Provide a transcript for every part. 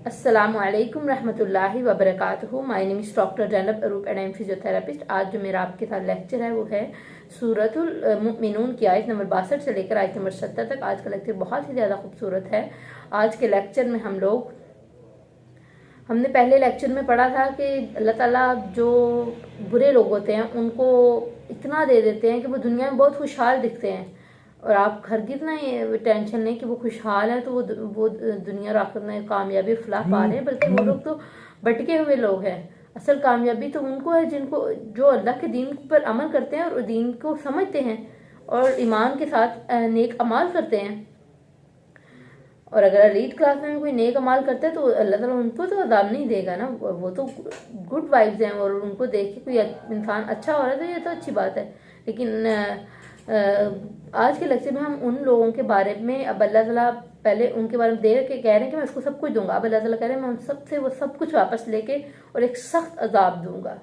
अस्सलामुअलैकुम रहमतुल्लाहि व बरकातुहू। My name is doctor Zainab Arup and I am physiotherapist. आज जो मेरा आपके साथ लेक्चर है वो है सूरतुल मुमिनून की आयत नंबर 62 से लेकर आयत नंबर 70 तक। आज का लेक्चर बहुत ही ज़्यादा खूबसूरत है। आज के लेक्चर में हमने पहले लेक्चर में पढ़ा था कि अल्लाह ताला जो बुरे लोग होते हैं उनको इतना दे देते हैं कि वो दुनिया में बहुत खुशहाल दिखते हैं, और आप हरगिज़ ना ये टेंशन नहीं कि वो खुशहाल है तो वो दुनिया और आखिरत में कामयाबी फलाह पा रहे हैं, बल्कि वो लोग तो भटके हुए लोग हैं। असल कामयाबी तो उनको है जिनको जो अल्लाह के दीन पर अमल करते हैं और दीन को समझते हैं और ईमान के साथ नेक अमाल करते हैं। और अगर एलीट क्लास में कोई नेक अमाल करता है तो अल्लाह ताला उनको तो अदाब नहीं देगा ना, वो तो गुड वाइब्स हैं और उनको देख के कोई इंसान अच्छा हो रहा है तो ये तो अच्छी बात है। लेकिन आज के लेक्चर में हम उन लोगों के बारे में, अब अल्लाह ताला पहले उनके बारे में दे के कह रहे हैं कि मैं उसको सब कुछ दूंगा। अब अल्लाह ताला कह रहे हैं मैं उन सबसे वो सब कुछ वापस लेके और एक सख्त अजाब दूंगा।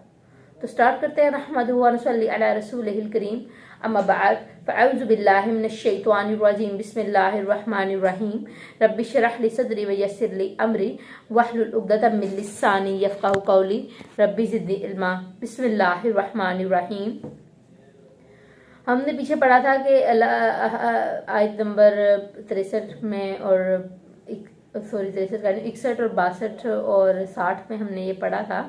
तो स्टार्ट करते हैं। रहमतुहु व नसल्ली अला रसूलिहिल करीम, अम्मा बाद, फ़अऊज़ु बिल्लाहि मिनश शैतानिर रजीम, बिस्मिल्लाहिर रहमानिर रहीम, रब्बि इश्रह ली सदरी व यस्सिर ली अमरी वहलुल उक़दतम मिन लिसानी यफ़क़हू क़ौली, रब्बि ज़िदनी इल्मा। बिस्मिल्लाहिर रहमानिर रहीम। हमने पीछे पढ़ा था कि आयत नंबर 63 में और 63 का 61 और 62 और 60 में हमने ये पढ़ा था।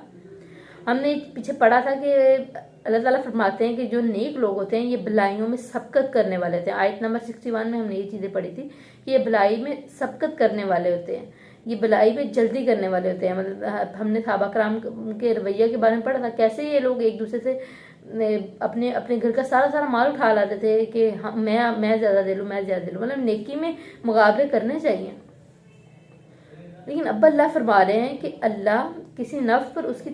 हमने पीछे पढ़ा था कि अल्लाह ताला फरमाते हैं कि जो नेक लोग होते हैं ये भलाइयों में सबकत करने वाले थे। आयत नंबर 61 में हमने ये चीज़ें पढ़ी थी कि ये भलाई में सबकत करने वाले होते हैं, ये भलाई में जल्दी करने वाले होते हैं। मतलब हमने सहाबा कराम के रवैया के बारे में पढ़ा था, कैसे ये लोग एक दूसरे से अपने अपने घर का सारा माल उठा लाते थे कि हाँ मैं ज़्यादा दे लूँ, मैं ज़्यादा दे लूँ। मतलब नेकी में मुकाबले करने चाहिए। लेकिन अब अल्लाह फरमा रहे हैं कि अल्लाह किसी नफ्स पर उसकी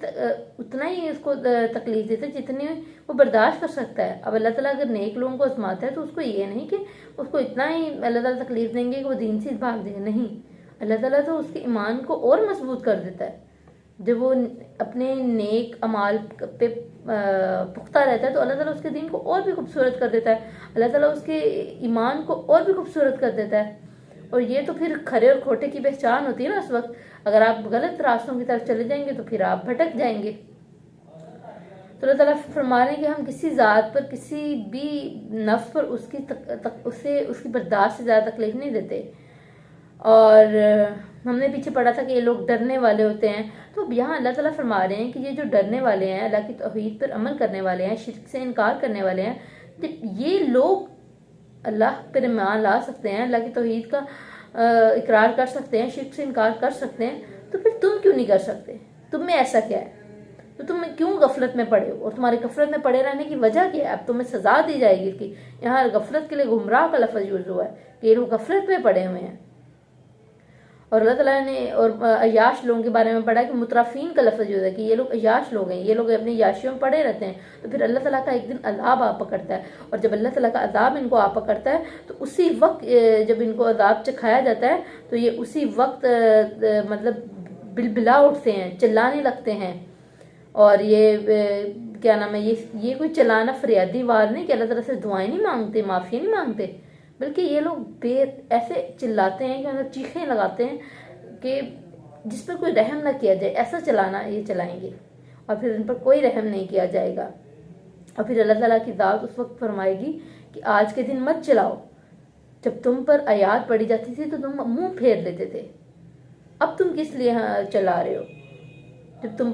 उतना ही उसको तकलीफ देता है जितनी वो बर्दाश्त कर सकता है। अब अल्लाह ताला अगर नेक लोगों को आजमाता है तो उसको ये नहीं कि उसको इतना ही अल्लाह ताला तकलीफ देंगे कि वो दीन से भाग देंगे, नहीं। अल्लाह ताला तो उसके ईमान को और मजबूत कर देता है। जब वो अपने नेक अमाल पे पुख्ता रहता है तो अल्लाह ताला उसके दीन को और भी खूबसूरत कर देता है, अल्लाह ताला उसके ईमान को और भी खूबसूरत कर देता है। और ये तो फिर खरे और खोटे की पहचान होती है ना। उस वक्त अगर आप गलत रास्तों की तरफ चले जाएंगे तो फिर आप भटक जाएंगे। तो अल्लाह ताला फरमा रहे हैं कि हम किसी ज़ात पर, किसी भी नफ्स पर उसे उसकी बर्दाश्त से ज़्यादा तकलीफ नहीं देते। और हमने पीछे पढ़ा था कि ये लोग डरने वाले होते हैं। तो यहाँ अल्लाह ताला फरमा रहे हैं कि ये जो डरने वाले हैं, अल्लाह की तौहीद पर अमल करने वाले हैं, शिर्क से इनकार करने वाले हैं, तो ये लोग अल्लाह पर ईमान ला सकते हैं, अल्लाह की तौहीद का इकरार कर सकते हैं, शिर्क से इनकार कर सकते हैं। तो फिर तुम क्यों नहीं कर सकते? तुम में ऐसा क्या है? तो तुम क्यों गफलत में पड़े हो? और तुम्हारे गफलत में पड़े रहने की वजह क्या है? अब तुम्हें सजा दी जाएगी कि यहाँ गफलत के लिए गुमराह का लफ्ज़ यूज हुआ है कि ये लोग गफलत में पड़े हुए हैं। और अल्लाह ताला ने और अयाश लोगों के बारे में पढ़ा कि मुतरफीन का लफ्ज़ यूज़ है कि ये लोग अयाश लोग हैं, ये लोग अपनी याशियों में पड़े रहते हैं। तो फिर अल्लाह ताला का एक दिन अज़ाब आ पकड़ता है, और जब अल्लाह ताला का अज़ाब इनको आ पकड़ता है तो उसी वक्त जब इनको अज़ाब चखाया जाता है तो ये उसी वक्त मतलब बिलबिला उठते हैं, चिल्लाने लगते हैं। और ये क्या नाम है, ये कोई चिल्लाना फरियादी वार नहीं कि अल्लाह ताला से दुआएं नहीं मांगते, माफ़ी नहीं मांगते, बल्कि ये लोग ऐसे चिल्लाते हैं कि मतलब चीखें लगाते हैं कि जिस पर कोई रहम ना किया जाए, ऐसा चलाना ये चलाएंगे और फिर इन पर कोई रहम नहीं किया जाएगा। और फिर अल्लाह ताला की ज़ात उस वक्त फरमाएगी कि आज के दिन मत चलाओ, जब तुम पर आयात पड़ी जाती थी तो तुम मुंह फेर लेते थे, अब तुम किस लिए चला रहे हो? जब तुम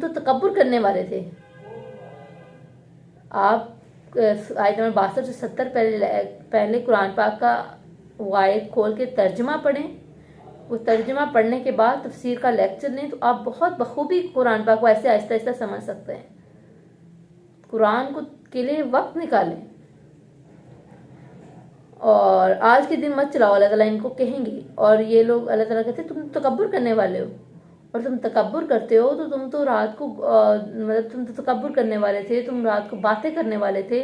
तो तकब्बुर करने वाले थे। आप आयत नंबर 62 से 70 पहले कुरान पाक का वो आयत खोल के तर्जमा पढ़ें। वो तर्जमा पढ़ने के बाद तफसीर का लेक्चर लें तो आप बहुत बखूबी कुरान पाक को ऐसे आहिस्ता आहिस्ता समझ सकते हैं। कुरान को के लिए वक्त निकालें। और आज के दिन मत चलाओ, अल्लाह ताला इनको कहेंगे। और ये लोग अल्लाह ताला कहते तुम तकब्बुर करने वाले हो, और तुम तकब्बुर करते हो तो तुम तो रात को मतलब तुम तो तकब्बुर करने वाले थे, तुम रात को बातें करने वाले थे।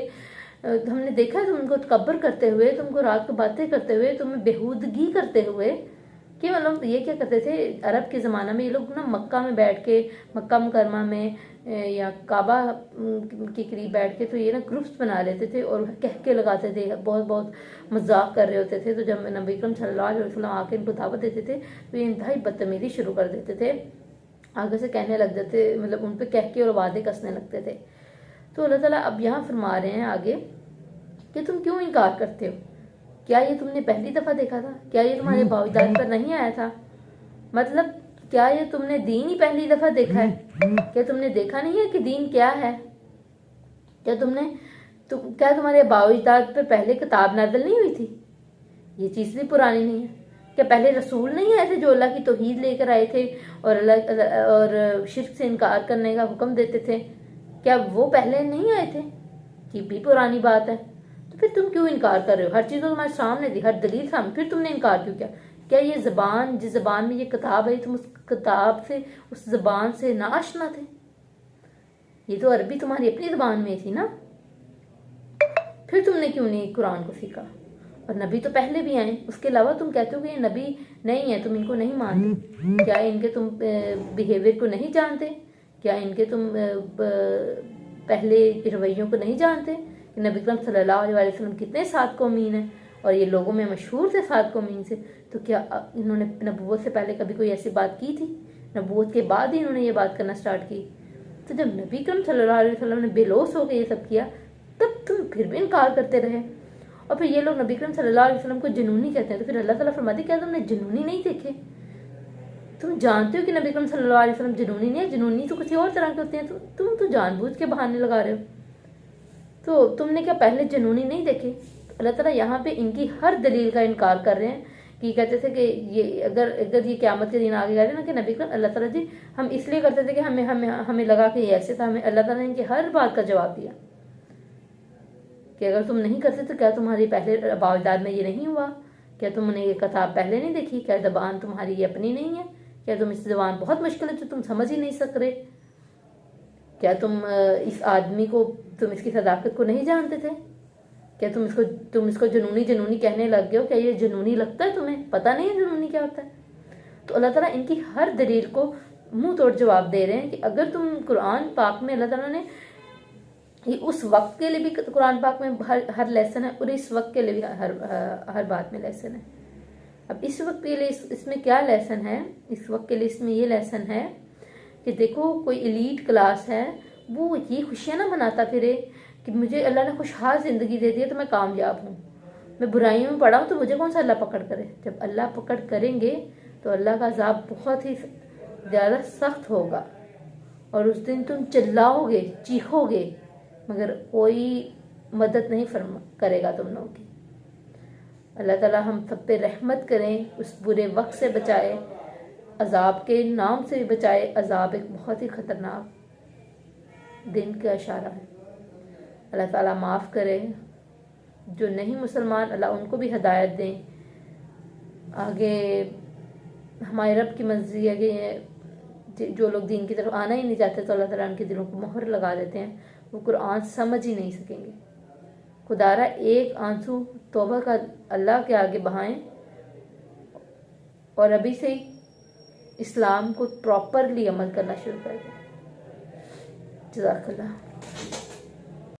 हमने देखा तुमको तकब्बुर करते हुए, तुमको रात को बातें करते हुए, तुम्हें बेहूदगी करते हुए। कि मतलब ये क्या करते थे अरब के ज़माना में, ये लोग ना मक्का में बैठ के, मक्का मुकरमा में या काबा के करीब बैठ के तो ये ना ग्रुप्स बना लेते थे और कह के लगाते थे, बहुत बहुत मजाक कर रहे होते थे। तो जब नबी अकरम सल्लल्लाहु अलैहि वसल्लम आके इनको दावत देते थे तो ये इंतहाई बदतमीजी शुरू कर देते थे, आगे से कहने लग जाते, मतलब उन पर कह के और वादे कसने लगते थे। तो अल्लाह ताला अब यहाँ फरमा रहे हैं आगे कि तुम क्यों इनकार करते हो? क्या ये तुमने पहली दफ़ा देखा था? क्या ये तुम्हारे बावजदाद पर नहीं आया था? मतलब क्या ये तुमने दीन ही पहली दफ़ा देखा है? क्या तुमने देखा नहीं है कि दीन क्या है? क्या क्या तुम्हारे बावजदाद पर पहले किताब नाज़िल नहीं हुई थी? ये चीज़ भी पुरानी नहीं है। क्या पहले रसूल नहीं आए थे जो अल्लाह की तौहीद लेकर आए थे और अल्लाह और शिर्क से इनकार करने का हुक्म देते थे? क्या वो पहले नहीं आए थे? ये भी पुरानी बात है। तो फिर तुम क्यों इनकार कर रहे हो? हर चीज़ तो तुम्हारे सामने थी, हर दलील सामने, फिर तुमने इनकार क्यों किया? क्या ये ज़बान, जिस ज़बान में ये किताब है, तुम उस किताब से, उस ज़बान से ना आशना थे? ये तो अरबी तुम्हारी अपनी ज़बान में थी ना, फिर तुमने क्यों नहीं कुरान को सीखा? और नबी तो पहले भी आए, उसके अलावा तुम कहते हो कि ये नबी नहीं है, तुम इनको नहीं मानते। क्या इनके तुम बिहेवियर को नहीं जानते? क्या इनके तुम पहले रवैयों को नहीं जानते कि नबी अकरम सल्लल्लाहु अलैहि वसल्लम कितने सादको अमीन है और ये लोगों में मशहूर थे सादको अमीन से? तो क्या इन्होंने नबूवत से पहले कभी कोई ऐसी बात की थी? नबूवत के बाद ही इन्होंने ये बात करना स्टार्ट की। तो जब नबी अकरम सल्लल्लाहु अलैहि वसल्लम ने बेलोस होकर ये सब किया, तब तुम फिर भी इनकार करते रहे। और फिर ये लोग नबी अकरम सल्लल्लाहु अलैहि वसल्लम को जुनूनी कहते हैं। तो फिर अल्लाह ताला फरमाती, क्या तुमने जुनूनी नहीं देखे? तुम जानते हो कि नबी अकरम सल्लल्लाहु अलैहि वसल्लम जुनूनी नहीं है, जुनूनी तो किसी और तरह के होते हैं। तुम तो जानबूझ के बहाने लगा रहे हो। तो तुमने क्या पहले जुनूनी नहीं देखे? तो अल्लाह ताला यहाँ पे इनकी हर दलील का इनकार कर रहे हैं कि कहते थे कि ये अगर ये क़यामत के दिन आगे जा रहे ना कि नबी अकरम, अल्लाह ताला जी हम इसलिए करते थे कि हमें हमें हमें लगा कि ये ऐसे था। हमें अल्लाह ताला ने इनकी हर बात का जवाब दिया कि अगर तुम नहीं करते तो क्या तुम्हारी पहले बावजदाद में ये नहीं हुआ? क्या तुमने ये किताब पहले नहीं देखी? क्या ज़बान तुम्हारी ये अपनी नहीं है? क्या तुम इस ज़बान बहुत मुश्किल है जो तुम समझ ही नहीं सक रहे? क्या तुम इस आदमी को, तुम इसकी सदाकत को नहीं जानते थे? क्या तुम इसको जुनूनी जुनूनी कहने लग गए हो? क्या ये जुनूनी लगता है तुम्हें? पता नहीं है जुनूनी क्या होता है? तो अल्लाह ताला इनकी हर दलील को मुंह तोड़ जवाब दे रहे हैं कि अगर तुम कुरान पाक में, अल्लाह ताला ने ये उस वक्त के लिए भी कुरान पाक में हर लेसन है और इस वक्त के लिए भी हर बात में लेसन है। अब इस वक्त के लिए इसमें क्या लेसन है? इस वक्त के लिए इसमें ये लेसन है कि देखो कोई एलीट क्लास है, वो ये खुशियाँ ना मनाता फिरे कि मुझे अल्लाह ने खुशहाल ज़िंदगी दे दी है तो मैं कामयाब हूँ, मैं बुराइयों में पड़ा हूँ तो मुझे कौन सा अल्लाह पकड़ करे। जब अल्लाह पकड़ करेंगे तो अल्लाह का अज़ाब बहुत ही ज़्यादा सख्त होगा और उस दिन तुम चिल्लाओगे, चीखोगे, मगर कोई मदद नहीं करेगा तुम लोगों की। अल्लाह ताला हम सब पे रहमत करें, उस बुरे वक्त से बचाए, अज़ाब के नाम से भी बचाए। अज़ाब एक बहुत ही ख़तरनाक दिन का इशारा है। अल्लाह ताला माफ़ करे, जो नहीं मुसलमान अल्लाह उनको भी हिदायत दें। आगे हमारे रब की मर्ज़ी है कि जो लोग दीन की तरफ आना ही नहीं चाहते तो अल्लाह ताला उनके दिलों को मोहर लगा देते हैं, वो कुरान समझ ही नहीं सकेंगे। खुदारा एक आंसू तौबा का अल्लाह के आगे बहाएं और अभी से ही इस्लाम को प्रॉपरली अमल करना शुरू कर दें। जज़ाकल्लाह।